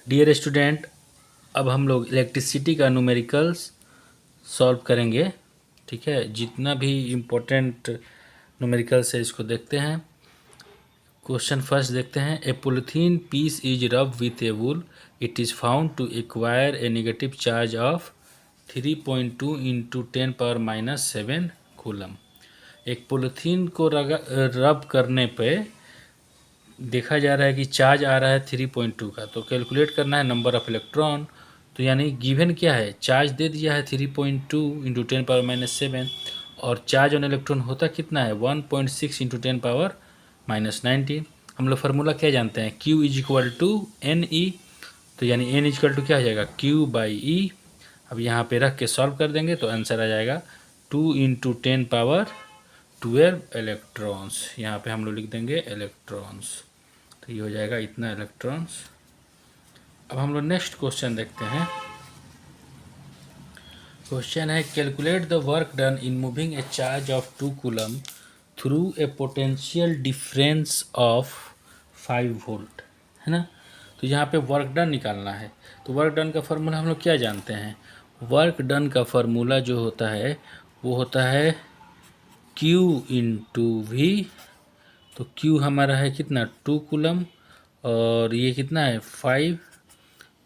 Dear student, अब हम लोग इलेक्ट्रिसिटी का न्यूमेरिकल्स सॉल्व करेंगे। ठीक है, जितना भी इम्पोर्टेंट न्यूमेरिकल्स है इसको देखते हैं। क्वेश्चन फर्स्ट देखते हैं। A polythene piece is rub with a wool, it is found to acquire a negative charge of 3.2 into 10⁻⁻7 coulomb. एक पॉलीथीन को रब करने पे देखा जा रहा है कि चार्ज आ रहा है 3.2 का, तो कैलकुलेट करना है नंबर ऑफ इलेक्ट्रॉन। तो यानी गिवन क्या है, चार्ज दे दिया है 3.2 इंटू 10⁻⁻7 और चार्ज ऑन इलेक्ट्रॉन होता कितना है 1.6 इंटू 10⁻⁻90। हम लोग फार्मूला क्या जानते हैं, Q is equal to n e, तो यानी एन इज इक्वल टू क्या हो जाएगा Q बाई ई। अब यहाँ पे रख के सॉल्व कर देंगे तो आंसर आ जाएगा 2 इंटू 10⁻12 इलेक्ट्रॉन्स। यहाँ पे हम लोग लिख देंगे इलेक्ट्रॉन्स, तो ये हो जाएगा इतना इलेक्ट्रॉन्स। अब हम लोग नेक्स्ट क्वेश्चन देखते हैं। क्वेश्चन है calculate the work done in moving A charge of 2 coulomb through a potential difference of 5 volt, है ना। तो यहाँ पे वर्क डन निकालना है, तो वर्क डन का फार्मूला हम लोग क्या जानते हैं। वर्क डन का फार्मूला जो होता है वो होता है Q इंटू वी। तो Q हमारा है कितना 2 कूलम और ये कितना है 5,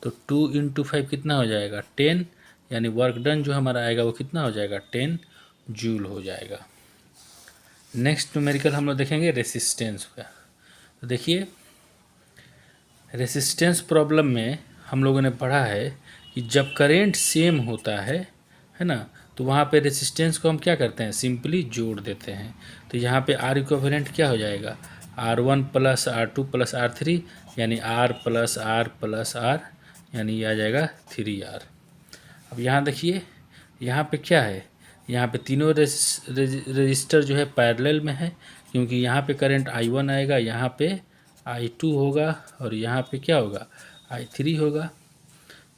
तो 2 इंटू 5 कितना हो जाएगा 10, यानी वर्क डन जो हमारा आएगा वो कितना हो जाएगा 10 जूल हो जाएगा। नेक्स्ट न्यूमेरिकल हम लोग देखेंगे रेसिस्टेंस का। तो देखिए रेसिस्टेंस प्रॉब्लम में हम लोगों ने पढ़ा है कि जब करेंट सेम होता है ना, तो वहाँ पे रेसिस्टेंस को हम क्या करते हैं सिंपली जोड़ देते हैं। तो यहाँ पे आर इक्विवेलेंट क्या हो जाएगा R1 plus R2 plus R3, यानी R plus R plus R, यानी ये आ जाएगा 3R। अब यहाँ देखिए यहाँ पे क्या है, यहाँ पे तीनों रजिस्टर जो है पैरेलल में है, क्योंकि यहाँ पे करंट I1 आएगा, यहाँ पे I2 होगा और यहाँ पे क्या होगा I3 होगा।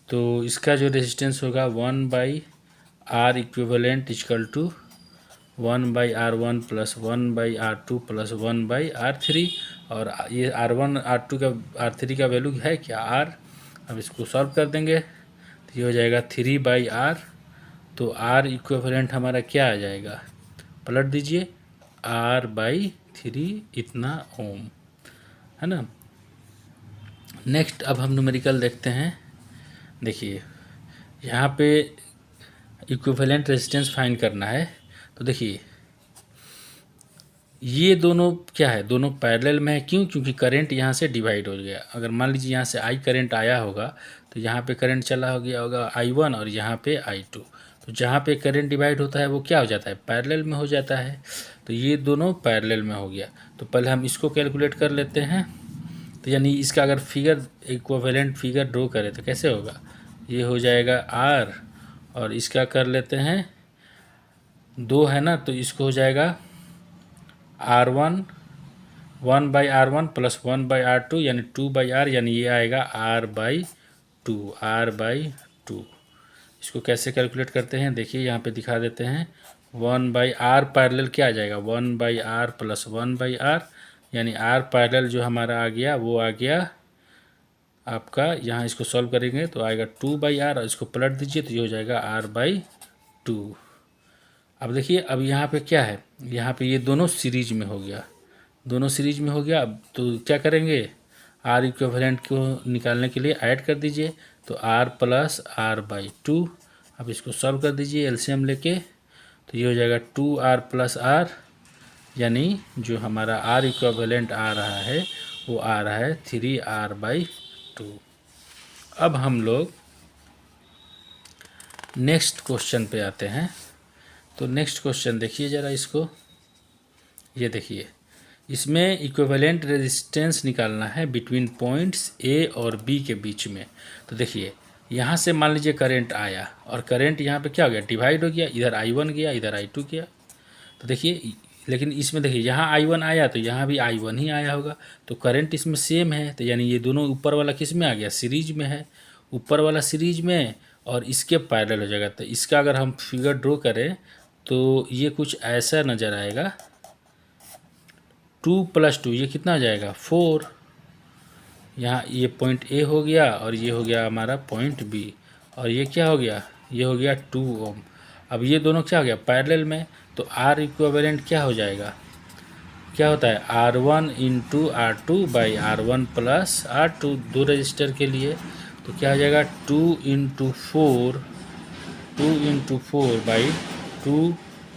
तो इसका जो रेजिस्टेंस होगा 1/R equivalent equal to 1/R1 plus 1/R2 plus 1/R3, और ये R1 R2 का R3 का वैल्यू है क्या R। अब इसको सॉल्व कर देंगे तो ये हो जाएगा 3/R। तो R इक्विवेलेंट हमारा क्या आ जाएगा, पलट दीजिए R/3 इतना ओम, है ना। नेक्स्ट अब हम न्यूमेरिकल देखते हैं। देखिए यहाँ पे इक्विवेलेंट रेजिस्टेंस फाइंड करना है। तो देखिए ये दोनों क्या है, दोनों पैरेलल में है, क्यों, क्योंकि करंट यहाँ से डिवाइड हो गया। अगर मान लीजिए यहाँ से I करंट आया होगा तो यहाँ पे करंट चला हो गया होगा I1 और यहाँ पे I2। तो जहाँ पे करंट डिवाइड होता है वो क्या हो जाता है पैरेलल में हो जाता है। तो ये दोनों पैरेलल में हो गया। तो पहले हम इसको कैलकुलेट कर लेते हैं। तो यानी इसका अगर फिगर इक्विवेलेंट फिगर ड्रॉ करें तो कैसे होगा, ये हो जाएगा R और इसका कर लेते हैं 2 है ना, तो इसको हो जाएगा R1 1/R1 प्लस 1/R2 यानी 2/R, यानी ये आएगा R/2। इसको कैसे कैलकुलेट करते हैं देखिए यहाँ पे दिखा देते हैं। 1/R पैरेलल क्या आ जाएगा 1/R प्लस 1/R, यानी R पैरेलल जो हमारा आ गया वो आ गया आपका, यहाँ इसको सॉल्व करेंगे तो आएगा 2/R और इसको पलट दीजिए तो ये हो जाएगा R/2। अब देखिए अब यहाँ पे क्या है, यहाँ पे ये दोनों सीरीज में हो गया, दोनों सीरीज में हो गया। अब तो क्या करेंगे R इक्विवेलेंट को निकालने के लिए ऐड कर दीजिए, तो R प्लस R/2। अब इसको सॉल्व कर दीजिए एलसीएम लेके, तो ये हो जाएगा 2R प्लस R, यानी जो हमारा R इक्विवेलेंट आ रहा है वो आ रहा है 3R/2। अब हम लोग नेक्स्ट क्वेश्चन पे आते हैं। तो नेक्स्ट क्वेश्चन देखिए ज़रा इसको, ये देखिए इसमें इक्विवेलेंट रेजिस्टेंस निकालना है बिटवीन पॉइंट्स A और B के बीच में। तो देखिए यहाँ से मान लीजिए करंट आया और करंट यहाँ पे क्या हो गया डिवाइड हो गया, इधर I1 गया इधर I2 गया। तो देखिए लेकिन इसमें देखिए यहाँ I1 आया तो यहाँ भी I1 ही आया होगा, तो करंट इसमें सेम है, तो यानी ये दोनों ऊपर वाला किस में आ गया सीरीज में है, ऊपर वाला सीरीज में और इसके पैरेलल हो जाएगा। तो इसका अगर हम फिगर ड्रॉ करें तो ये कुछ ऐसा नज़र आएगा 2 + 2 ये कितना आ जाएगा 4, यहाँ ये पॉइंट ए हो गया और ये हो गया हमारा पॉइंट बी, और ये क्या हो गया, ये हो गया 2 ओम। अब ये दोनों क्या हो गया, पैरेलल में, तो आर इक्विवेलेंट क्या हो जाएगा, क्या होता है R1 into R2/R1 plus R2, दो रजिस्टर के लिए, तो क्या हो जाएगा 2 इंटू 4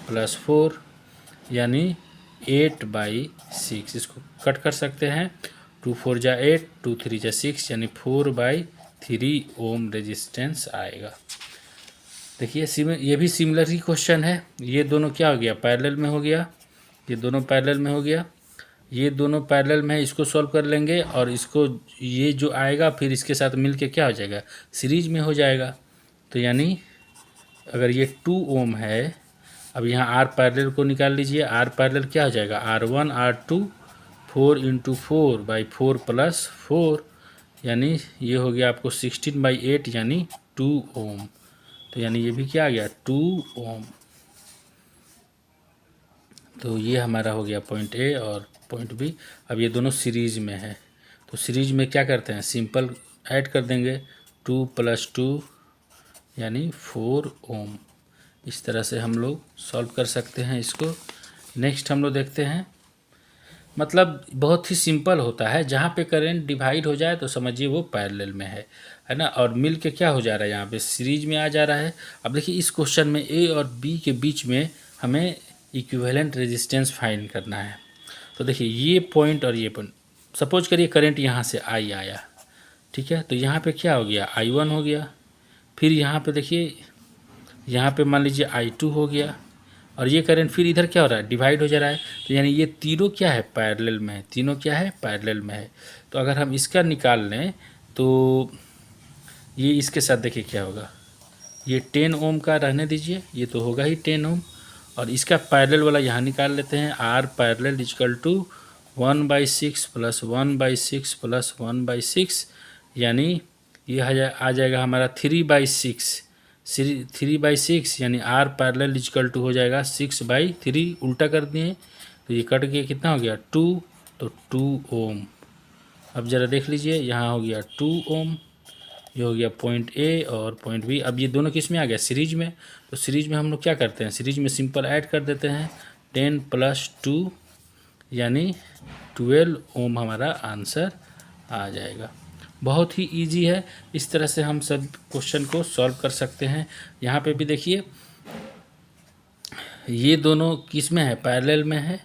प्लस 4 यानी 8/6। इसको कट कर सकते हैं, 2 4 जा 8, 2 3 जा 6 यानी 4/3 ओम रेजिस्टेंस आएगा। देखिए ये भी सिमिलर ही क्वेश्चन है। ये दोनों क्या हो गया, पैरेलल में हो गया, ये दोनों पैरेलल में हो गया, ये दोनों पैरेलल में है, इसको सॉल्व कर लेंगे और इसको ये जो आएगा फिर इसके साथ मिलके क्या हो जाएगा, सीरीज में हो जाएगा। तो यानी अगर ये 2 ओम है, अब यहाँ आर पैरेलल को निकाल लीजिए, आर पैरेलल क्या हो जाएगा R1 R2 4 इंटू 4/4 प्लस 4 यानी ये हो गया आपको 16/8 यानी 2 ओम। तो यानी ये भी क्या आ गया 2 ओम। तो ये हमारा हो गया पॉइंट ए और पॉइंट बी। अब ये दोनों सीरीज में है, तो सीरीज में क्या करते हैं, सिंपल ऐड कर देंगे, 2 + 2 यानी 4 ओम। इस तरह से हम लोग सॉल्व कर सकते हैं इसको। नेक्स्ट हम लोग देखते हैं, मतलब बहुत ही सिंपल होता है, जहाँ पे करंट डिवाइड हो जाए तो समझिए वो पैरेलल में है ना, और मिल के क्या हो जा रहा है, यहाँ पे सीरीज में आ जा रहा है। अब देखिए इस क्वेश्चन में ए और बी के बीच में हमें इक्विवेलेंट रेजिस्टेंस फाइंड करना है। तो देखिए ये पॉइंट और ये पॉइंट, सपोज करिए करंट यहाँ से आई आया, ठीक है, तो यहाँ पे क्या हो गया I1 हो गया, फिर यहाँ पे देखिए यहाँ पे मान लीजिए I2 हो गया, और ये करंट फिर इधर क्या हो रहा है, डिवाइड हो जा रहा है। तो यानी ये तीनों क्या है, पैरेलल में है, तीनों क्या है, पैरेलल में है। तो अगर हम इसका निकाल लें तो ये इसके साथ देखिए क्या होगा, ये 10 ओम का रहने दीजिए, ये तो होगा ही 10 ओम, और इसका पैरेलल वाला यहाँ निकाल लेते हैं, R parallel equal to 1/6 plus 1/6 plus 1/6 यानी ये आ जाएगा हमारा 3/6, 3/6 यानी R पैरेलल इक्वल टू हो जाएगा 6/3, उल्टा कर दिए तो ये कट गया, कितना हो गया 2, तो 2 ओम। अब ज़रा देख लीजिए, यहाँ हो गया 2 ओम, ये हो गया पॉइंट ए और पॉइंट बी। अब ये दोनों किस में आ गया, सीरीज में। तो सीरीज में हम लोग क्या करते हैं, सीरीज में सिंपल ऐड कर देते हैं, 10 + 2 यानी 12 ओम हमारा आंसर आ जाएगा। बहुत ही इजी है, इस तरह से हम सब क्वेश्चन को सॉल्व कर सकते हैं। यहाँ पे भी देखिए ये दोनों किस में है, पैरेलल में है,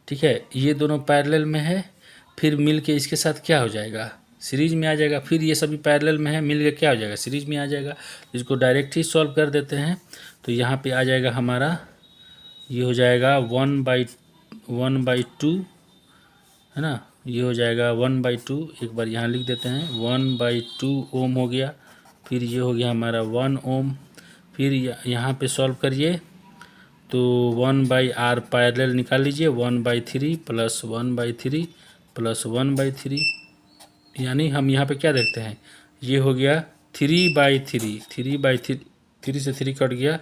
ठीक है, ये दोनों पैरेलल में है, फिर मिल के इसके साथ क्या हो जाएगा, सीरीज में आ जाएगा, फिर ये सभी पैरेलल में है, मिल के क्या हो जाएगा, सीरीज में आ जाएगा। इसको डायरेक्ट ही सॉल्व कर देते हैं, तो यहाँ पे आ जाएगा हमारा, ये हो जाएगा 1/2 है ना, ये हो जाएगा 1/2, एक बार यहाँ लिख देते हैं, 1/2 ओम हो गया, फिर ये हो गया हमारा 1 ओम, फिर यहाँ पे सॉल्व करिए तो 1/R पैरेलल निकाल लीजिए, 1/3 प्लस 1/3 प्लस 1/3 यानी हम यहाँ पे क्या देखते हैं, ये हो गया 3/3, 3 से 3 कट गया,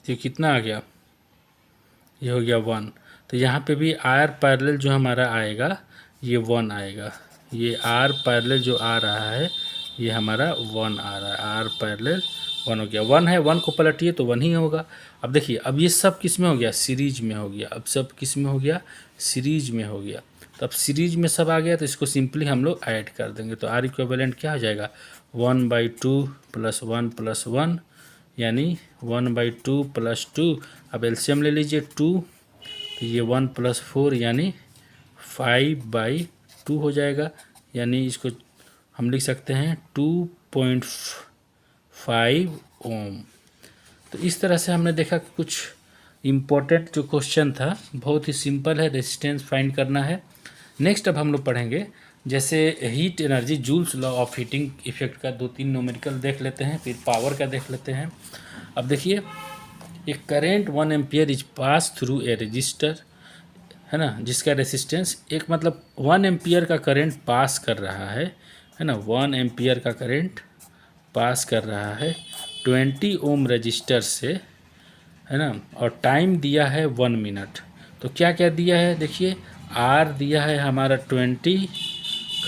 ये कितना आ गया, ये हो गया 1। तो यहाँ पे भी R पैरेलल जो हमारा आएगा ये 1 आएगा, ये R पैरेलल जो आ रहा है ये हमारा 1 आ रहा है, R पैरेलल 1 हो गया, 1 है, 1 को पलटिए तो 1 ही होगा। अब देखिए अब ये सब किस में हो गया, सीरीज में हो गया, अब सब किस में हो गया, सीरीज में हो गया। तो अब सीरीज में सब आ गया तो इसको सिंपली हम लोग ऐड कर देंगे, तो R इक्विवेलेंट क्या हो जाएगा, 1/2 प्लस 1 प्लस 1 यानी 1/2 प्लस 2। अब एलसीएम ले लीजिए 2, तो ये 1 + 4 यानी 5/2 हो जाएगा, यानी इसको हम लिख सकते हैं 2.5 ओम। तो इस तरह से हमने देखा कि कुछ इम्पोर्टेंट जो क्वेश्चन था बहुत ही सिंपल है, रेजिस्टेंस फाइंड करना है। नेक्स्ट अब हम लोग पढ़ेंगे जैसे heat energy, joules law of heating effect का 2-3 न्यूमेरिकल देख लेते हैं, फिर पावर का देख लेते हैं। अब देखिए एक current 1 ampere is pass through a register, है ना, जिसका रेसिस्टेंस एक मतलब 1 एम्पियर का करंट पास कर रहा है ना, 1 एम्पियर का करंट पास कर रहा है 20 ओम रजिस्टर से, है ना, और टाइम दिया है 1 मिनट। तो क्या क्या दिया है देखिए, आर दिया है हमारा 20,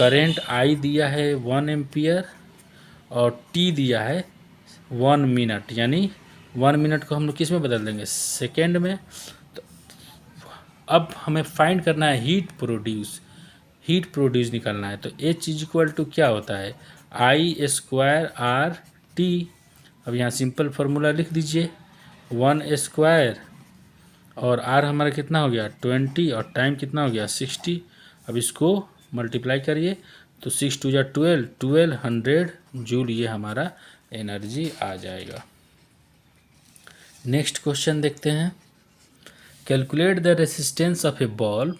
करेंट आई दिया है 1 एम्पियर और टी दिया है 1 मिनट, यानी 1 मिनट को हम लोग किस में बदल देंगे, सेकेंड में। तो अब हमें फाइंड करना है हीट प्रोड्यूस निकालना है। तो H इज इक्वल टू क्या होता है, आई स्क्वायर आर टी। अब यहाँ सिंपल फार्मूला लिख दीजिए, 1 स्क्वायर और आर हमारा कितना हो गया 20 और टाइम कितना हो गया 60। अब इसको मल्टीप्लाई करिए तो 6 2 12, 1200 जूल ये हमारा एनर्जी आ जाएगा। नेक्स्ट क्वेश्चन देखते हैं, calculate the resistance of a bulb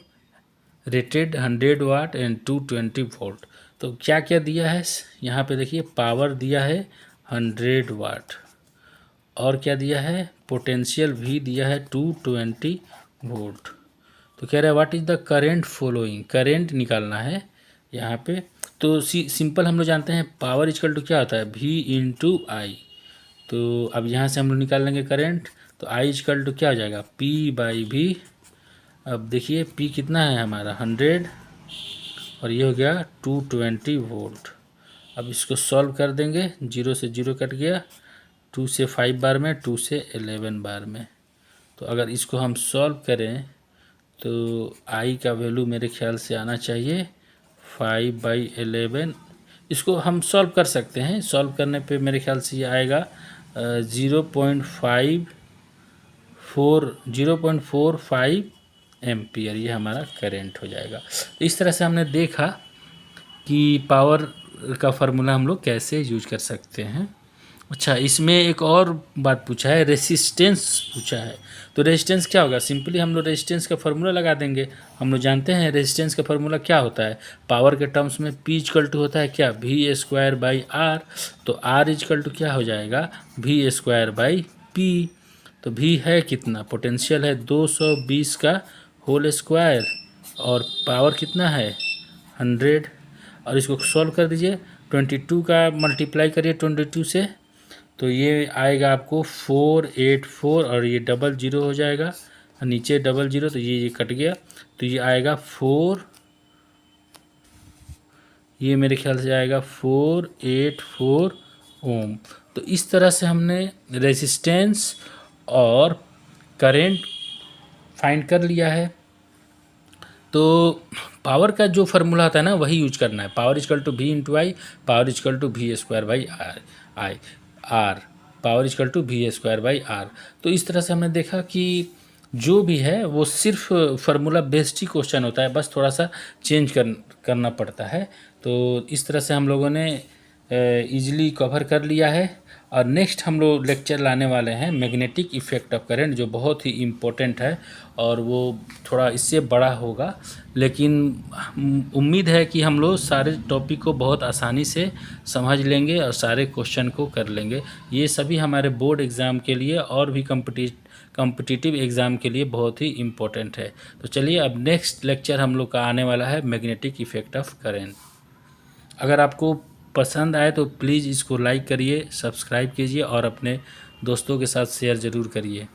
rated 100 watt and 220 volt. तो क्या क्या दिया है यहाँ पे देखिए, पावर दिया है 100 वाट और क्या दिया है, पोटेंशियल भी दिया है 220 वोल्ट। तो कह रहा है what is the current following, current निकालना है यहाँ पे। तो सिंपल हम लोग जानते हैं पावर इक्वल टू क्या होता है, V इंटू आई। तो अब यहाँ से हम लोग निकाल लेंगे करेंट, तो I इक्वल टू क्या हो जाएगा, P बाई V। अब देखिए P कितना है हमारा 100 और ये हो गया 220 वोल्ट। अब इसको सॉल्व कर देंगे, 0 से 0 कट गया, 2 से 5 बार में, 2 से 11 बार में। तो अगर इसको हम सॉल्व करें तो I का वैल्यू मेरे ख्याल से आना चाहिए 5/11। इसको हम सॉल्व कर सकते हैं, सॉल्व करने पे मेरे ख्याल से ये आएगा 0.45 एम्पियर, ये हमारा करंट हो जाएगा। इस तरह से हमने देखा कि पावर का फार्मूला हम लोग कैसे यूज कर सकते हैं। अच्छा, इसमें एक और बात पूछा है, रेसिस्टेंस पूछा है। तो रेजिस्टेंस क्या होगा, सिंपली हम लोग रेजिस्टेंस का फार्मूला लगा देंगे। हम लोग जानते हैं रेजिस्टेंस का फार्मूला क्या होता है, पावर के टर्म्स में P इक्वल टू होता है क्या, V स्क्वायर बाई आर। तो R इक्वल टू क्या हो जाएगा, V स्क्वायर बाई P। तो V है कितना, पोटेंशियल है 220 का होल स्क्वायर और पावर कितना है 100। और इसको सॉल्व कर दीजिए, 22 का मल्टीप्लाई करिए 22 से, तो ये आएगा आपको 484 और ये 00 हो जाएगा, नीचे 00 तो ये कट गया, तो ये आएगा 4, ये मेरे ख्याल से आएगा 484 ओम। तो इस तरह से हमने रेजिस्टेंस और करंट फाइंड कर लिया है। तो पावर का जो फार्मूला आता है ना वही यूज करना है, power equal to V into I, power equal to V square by R, power equal to V square by R. तो इस तरह से हमने देखा कि जो भी है वो सिर्फ फार्मूला बेस्ड ही क्वेश्चन होता है, बस थोड़ा सा चेंज करना पड़ता है। तो इस तरह से हम लोगों ने ईजिली कवर कर लिया है। और नेक्स्ट हम लोग लेक्चर लाने वाले हैं मैग्नेटिक इफ़ेक्ट ऑफ करंट, जो बहुत ही इम्पोर्टेंट है और वो थोड़ा इससे बड़ा होगा, लेकिन उम्मीद है कि हम लोग सारे टॉपिक को बहुत आसानी से समझ लेंगे और सारे क्वेश्चन को कर लेंगे। ये सभी हमारे बोर्ड एग्ज़ाम के लिए और भी कॉम्पिटिटिव एग्ज़ाम के लिए बहुत ही इम्पोर्टेंट है। तो चलिए अब नेक्स्ट लेक्चर हम लोग का आने वाला है मैग्नेटिक इफ़ेक्ट ऑफ करंट। अगर आपको पसंद आए तो प्लीज़ इसको लाइक करिए, सब्सक्राइब कीजिए और अपने दोस्तों के साथ शेयर ज़रूर करिए।